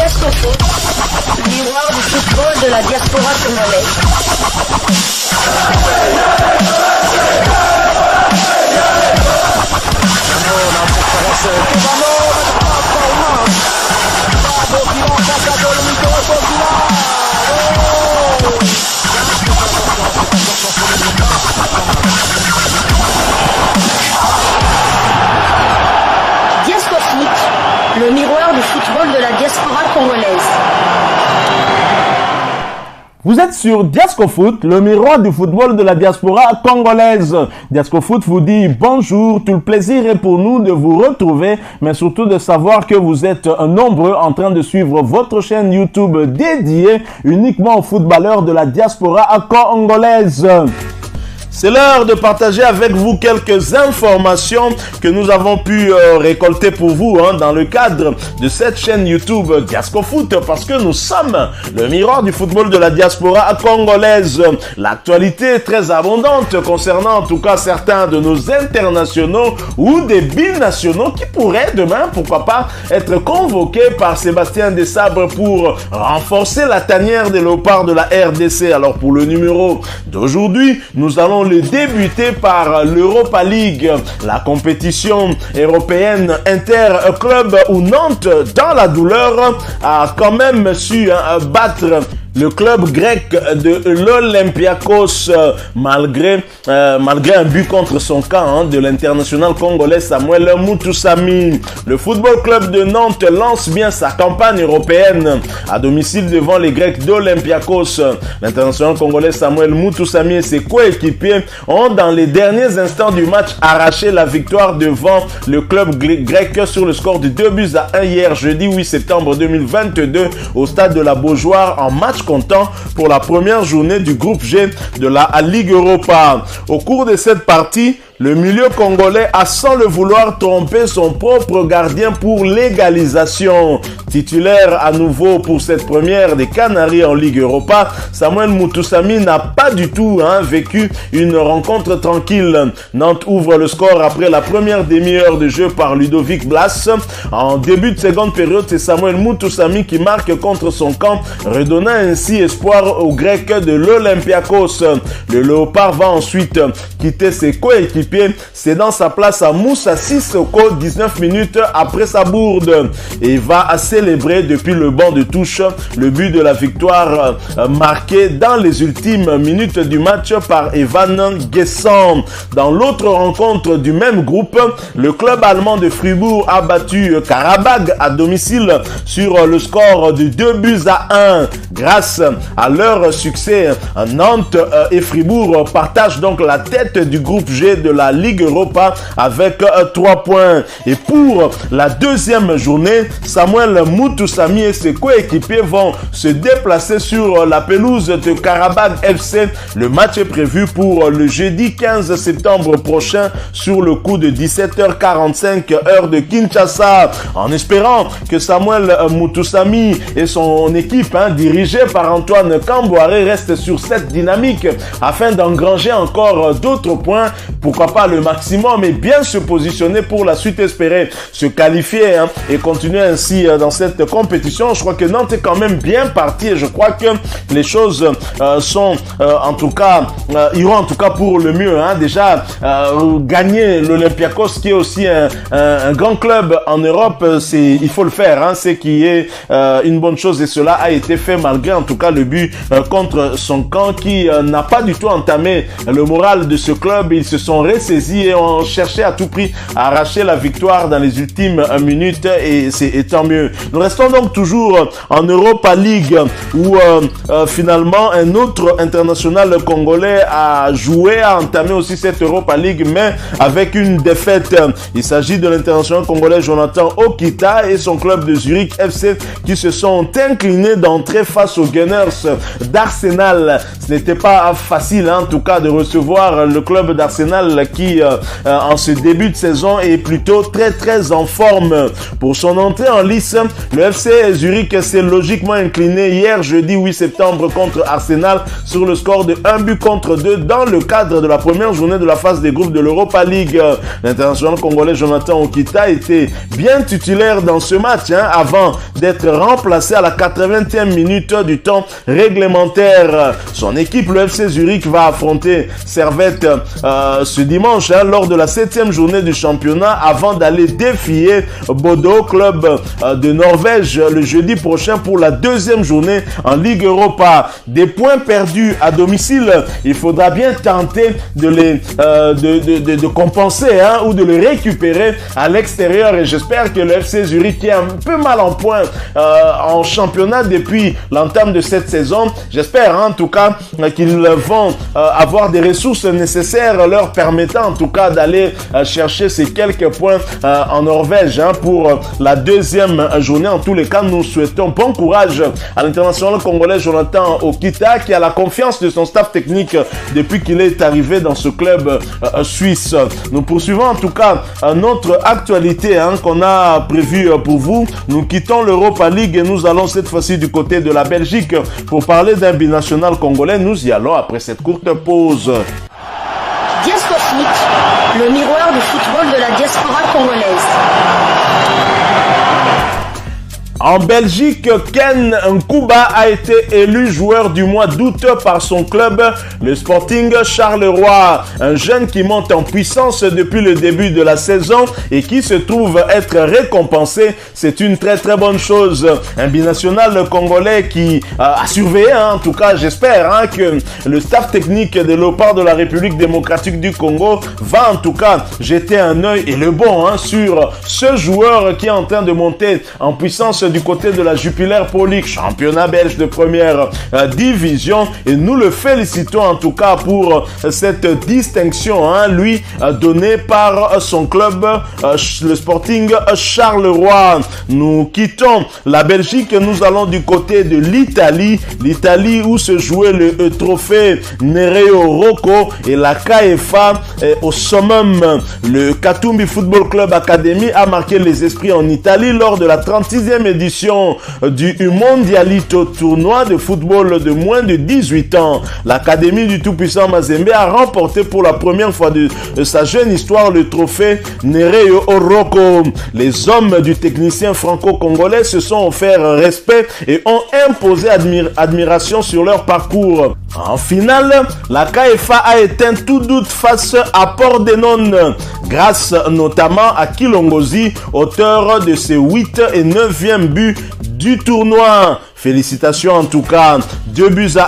Diasco Foot, miroir du football de la diaspora congolaise. Diasco Foot, le miroir du football de la diaspora congolaise. Vous êtes sur Diasco Foot, le miroir du football de la diaspora congolaise. Diasco Foot vous dit bonjour, tout le plaisir est pour nous de vous retrouver, mais surtout de savoir que vous êtes nombreux en train de suivre votre chaîne YouTube dédiée uniquement aux footballeurs de la diaspora congolaise. C'est l'heure de partager avec vous quelques informations que nous avons pu récolter pour vous dans le cadre de cette chaîne YouTube Diasco Foot, parce que nous sommes le miroir du football de la diaspora congolaise. L'actualité est très abondante concernant en tout cas certains de nos internationaux ou des binationaux qui pourraient demain, pourquoi pas, être convoqués par Sébastien Desabre pour renforcer la tanière des léopards de la RDC. Alors pour le numéro d'aujourd'hui, nous allons le débuter par l'Europa League, la compétition européenne inter-club où Nantes, dans la douleur, a quand même su battre le club grec de l'Olympiakos malgré un but contre son camp de l'international congolais Samuel Mutusami. Le football club de Nantes lance bien sa campagne européenne à domicile devant les Grecs d'Olympiakos. L'international congolais Samuel Mutusami et ses coéquipiers ont dans les derniers instants du match arraché la victoire devant le club grec sur le score de 2-1 hier jeudi 8 septembre 2022 au stade de la Beaujoire en match comptant pour la première journée du groupe G de la Ligue Europa. Au cours de cette partie, le milieu congolais a sans le vouloir trompé son propre gardien pour l'égalisation. Titulaire à nouveau pour cette première des Canaries en Ligue Europa, Samuel Mutusami n'a pas du tout vécu une rencontre tranquille. Nantes ouvre le score après la première demi-heure de jeu par Ludovic Blas. En début de seconde période, c'est Samuel Mutusami qui marque contre son camp, redonnant ainsi espoir aux Grecs de l'Olympiakos. Le Léopard va ensuite quitter ses coéquipiers, cédant sa place à Moussa Sissoko 19 minutes après sa bourde, et va célébrer depuis le banc de touche le but de la victoire marqué dans les ultimes minutes du match par Evan Guessant. Dans l'autre rencontre du même groupe, le club allemand de Fribourg a battu Karabag à domicile sur le score de 2-1. Grâce à leur succès, Nantes et Fribourg partagent donc la tête du groupe G de la Ligue Europa avec 3 points. Et pour la deuxième journée, Samuel Mutusami et ses coéquipiers vont se déplacer sur la pelouse de Karabag FC. Le match est prévu pour le jeudi 15 septembre prochain sur le coup de 17h45 heure de Kinshasa. En espérant que Samuel Mutusami et son équipe dirigée par Antoine Camboire restent sur cette dynamique afin d'engranger encore d'autres points, pourquoi pas le maximum, et bien se positionner pour la suite, espérer se qualifier et continuer ainsi dans cette compétition. Je crois que Nantes est quand même bien parti et je crois que les choses sont en tout cas iront en tout cas pour le mieux. Déjà gagner l'Olympiakos qui est aussi un grand club en Europe, il faut le faire, c'est qui est une bonne chose, et cela a été fait malgré en tout cas le but contre son camp qui n'a pas du tout entamé le moral de ce club. Ils se sont ressaisis et ont cherché à tout prix à arracher la victoire dans les ultimes minutes, et tant mieux. Nous restons donc toujours en Europa League où finalement un autre international congolais a entamé aussi cette Europa League, mais avec une défaite. Il s'agit de l'international congolais Jonathan Okita et son club de Zurich FC qui se sont inclinés d'entrée face aux Gunners d'Arsenal. Ce n'était pas facile en tout cas de recevoir le club d'Arsenal qui, en ce début de saison, est plutôt très en forme. Pour son entrée en lice, le FC Zurich s'est logiquement incliné hier, jeudi 8 septembre, contre Arsenal sur le score de 1-2 dans le cadre de la première journée de la phase des groupes de l'Europa League. L'international congolais Jonathan Okita était bien titulaire dans ce match avant d'être remplacé à la 80e minute du temps réglementaire. Son équipe, le FC Zurich, va affronter Servette ce dimanche lors de la 7e journée du championnat avant d'aller défier Bodo, club de Norvège, le jeudi prochain pour la 2e journée en Ligue Europa. Des points perdus à domicile, il faudra bien tenter de les de compenser ou de les récupérer à l'extérieur, et j'espère que le FC Zurich, qui est un peu mal en point en championnat depuis l'entame de cette saison, j'espère en tout cas qu'ils vont avoir des ressources nécessaires leur permettant en tout cas d'aller chercher ces quelques points en Norvège pour la 2e journée. En tous les cas, nous souhaitons bon courage à l'international congolais Jonathan Okita, qui a la confiance de son staff technique depuis qu'il est arrivé dans ce club suisse. Nous poursuivons en tout cas notre actualité qu'on a prévue pour vous. Nous quittons l'Europa League et nous allons cette fois-ci du côté de la Belgique pour parler d'un binational congolais. Nous y allons après cette courte pause. Diasco Foot, le miroir du football de la diaspora congolaise. En Belgique, Ken Nkouba a été élu joueur du mois d'août par son club, le Sporting Charleroi. Un jeune qui monte en puissance depuis le début de la saison et qui se trouve être récompensé. C'est une très bonne chose. Un binational congolais qui a surveillé, en tout cas j'espère, que le staff technique de Léopard de la République démocratique du Congo va en tout cas jeter un œil, et le bon, sur ce joueur qui est en train de monter en puissance du côté de la Jupiler Pro League, championnat belge de première division, et nous le félicitons en tout cas pour cette distinction lui donnée par son club, le Sporting Charleroi. Nous quittons la Belgique, nous allons du côté de l'Italie où se jouait le trophée Nereo Rocco et la KFA au summum. Le Katumbi Football Club Academy a marqué les esprits en Italie lors de la 36e édition du Mondialito, tournoi de football de moins de 18 ans. L'Académie du tout-puissant Mazembe a remporté pour la première fois de sa jeune histoire le trophée Nereo Rocco. Les hommes du technicien franco-congolais se sont offerts respect et ont imposé admiration sur leur parcours. En finale, la KFA a éteint tout doute face à Pordenone, grâce notamment à Kilongozi, auteur de ses 8 et 9e buts du tournoi. Félicitations en tout cas. 2-1,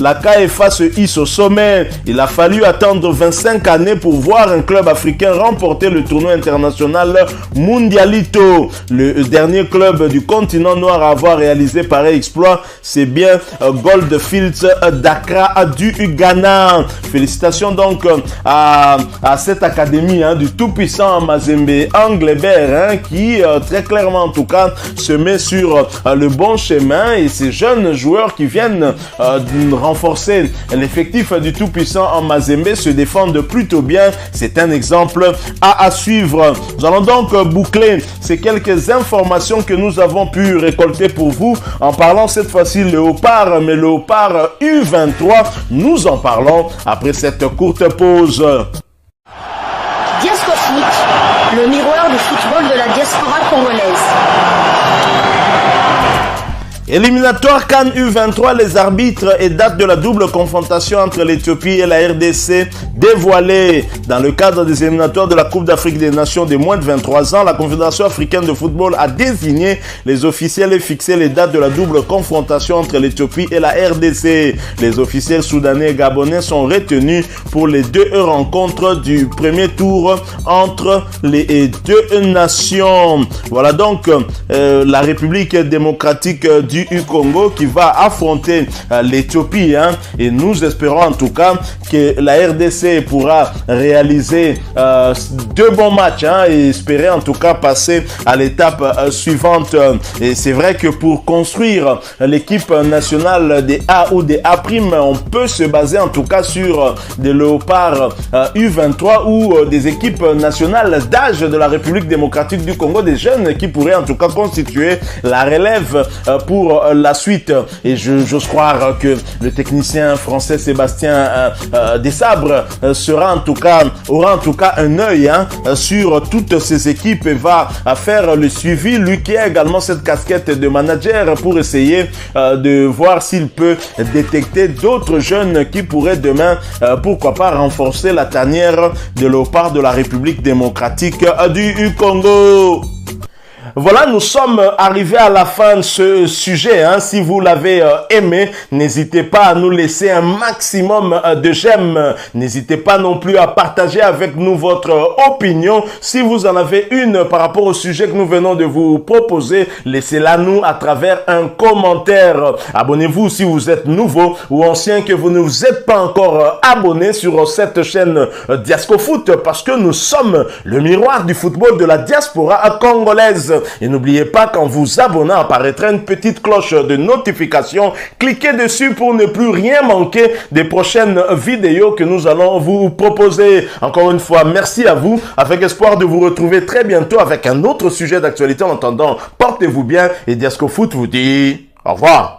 la KFA se hisse au sommet. Il a fallu attendre 25 années pour voir un club africain remporter le tournoi international Mondialito. Le dernier club du continent noir à avoir réalisé pareil exploit, c'est bien Goldfields d'Accra du Ghana. Félicitations donc à cette académie du tout-puissant Mazembe Anglebert qui très clairement en tout cas se met sur le bon chemin, et ces jeunes joueurs qui viennent renforcer l'effectif du tout-puissant en Mazembe se défendent plutôt bien. C'est un exemple à suivre. Nous allons donc boucler ces quelques informations que nous avons pu récolter pour vous en parlant cette fois-ci Léopard, mais Léopard U23. Nous en parlons après cette courte pause. Diasco Foot, le miroir du football de la diaspora congolaise. Éliminatoire CAN U23, les arbitres et date de la double confrontation entre l'Éthiopie et la RDC dévoilée. Dans le cadre des éliminatoires de la Coupe d'Afrique des Nations de moins de 23 ans, la Confédération africaine de football a désigné les officiels et fixé les dates de la double confrontation entre l'Éthiopie et la RDC. Les officiels soudanais et gabonais sont retenus pour les deux rencontres du premier tour entre les deux nations. Voilà donc la République démocratique du du Congo qui va affronter l'Éthiopie. Hein, et nous espérons en tout cas que la RDC pourra réaliser 2 bons matchs hein, et espérer en tout cas passer à l'étape suivante. Et c'est vrai que pour construire l'équipe nationale des A ou des A', on peut se baser en tout cas sur des léopards U23 ou des équipes nationales d'âge de la République démocratique du Congo, des jeunes qui pourraient en tout cas constituer la relève pour la suite. Et j'ose croire que le technicien français Sébastien Desabres aura en tout cas un œil hein, sur toutes ces équipes et va faire le suivi. Lui qui a également cette casquette de manager pour essayer de voir s'il peut détecter d'autres jeunes qui pourraient demain, pourquoi pas, renforcer la tanière de léopard de la République démocratique du Congo. Voilà, nous sommes arrivés à la fin de ce sujet. Hein. Si vous l'avez aimé, n'hésitez pas à nous laisser un maximum de j'aime. N'hésitez pas non plus à partager avec nous votre opinion. Si vous en avez une par rapport au sujet que nous venons de vous proposer, laissez-la nous à travers un commentaire. Abonnez-vous si vous êtes nouveau ou ancien que vous ne vous êtes pas encore abonné sur cette chaîne Diascofoot parce que nous sommes le miroir du football de la diaspora congolaise. Et n'oubliez pas qu'en vous abonnant apparaîtra une petite cloche de notification. Cliquez dessus pour ne plus rien manquer des prochaines vidéos que nous allons vous proposer. Encore une fois, merci à vous, avec espoir de vous retrouver très bientôt avec un autre sujet d'actualité. En attendant, portez-vous bien et Diascofoot vous dit au revoir.